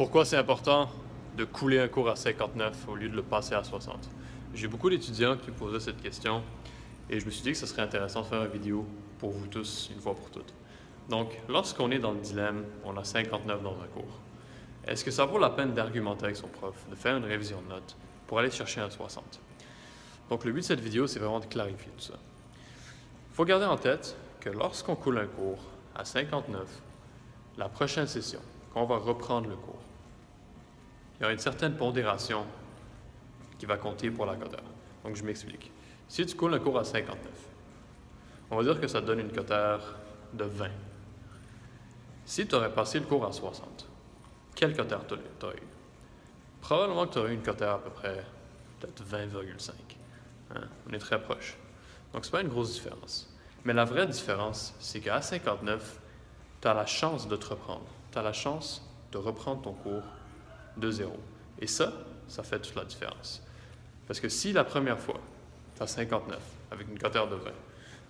Pourquoi c'est important de couler un cours à 59 au lieu de le passer à 60? J'ai beaucoup d'étudiants qui me posaient cette question et je me suis dit que ce serait intéressant de faire une vidéo pour vous tous, une fois pour toutes. Donc, lorsqu'on est dans le dilemme, on a 59 dans un cours. Est-ce que ça vaut la peine d'argumenter avec son prof, de faire une révision de notes pour aller chercher un 60? Donc, le but de cette vidéo, c'est vraiment de clarifier tout ça. Il faut garder en tête que lorsqu'on coule un cours à 59, la prochaine session, quand on va reprendre le cours, il y aura une certaine pondération qui va compter pour la cotère. Donc, je m'explique. Si tu coules un cours à 59, on va dire que ça te donne une cotère de 20. Si tu aurais passé le cours à 60, quelle cotère tu aurais eu? Probablement que tu aurais eu une cotère à peu près peut-être 20,5. Hein? On est très proche. Donc, ce n'est pas une grosse différence. Mais la vraie différence, c'est qu'à 59, tu as la chance de te reprendre. Tu as la chance de reprendre ton cours de zéro. Et ça fait toute la différence. Parce que si la première fois, tu as 59 avec une cotère de 20,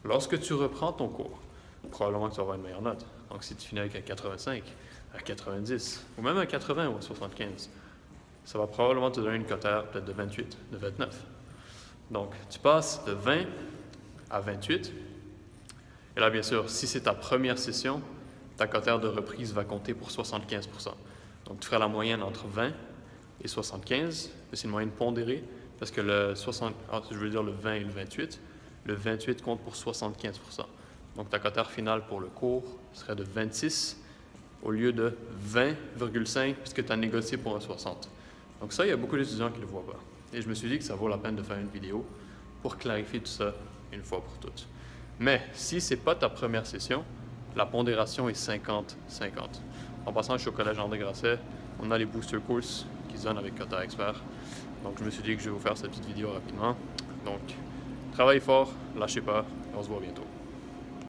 lorsque tu reprends ton cours, probablement que tu auras une meilleure note. Donc, si tu finis avec un 85, un 90, ou même un 80 ou un 75, ça va probablement te donner une cotère peut-être de 28, de 29. Donc, tu passes de 20 à 28. Et là, bien sûr, si c'est ta première session, ta cotère de reprise va compter pour 75 %. Donc, tu feras la moyenne entre 20 et 75. C'est une moyenne pondérée parce que le 20 et le 28 compte pour 75 %. Donc, ta cotère finale pour le cours serait de 26 au lieu de 20,5 puisque tu as négocié pour un 60. Donc ça, il y a beaucoup d'étudiants qui ne le voient pas. Et je me suis dit que ça vaut la peine de faire une vidéo pour clarifier tout ça une fois pour toutes. Mais si ce n'est pas ta première session, la pondération est 50-50. En passant, je suis au Collège André Grasset, on a les booster courses qui se donnent avec Cotère Expert. Donc je me suis dit que je vais vous faire cette petite vidéo rapidement. Donc, travaillez fort, lâchez pas, et on se voit bientôt.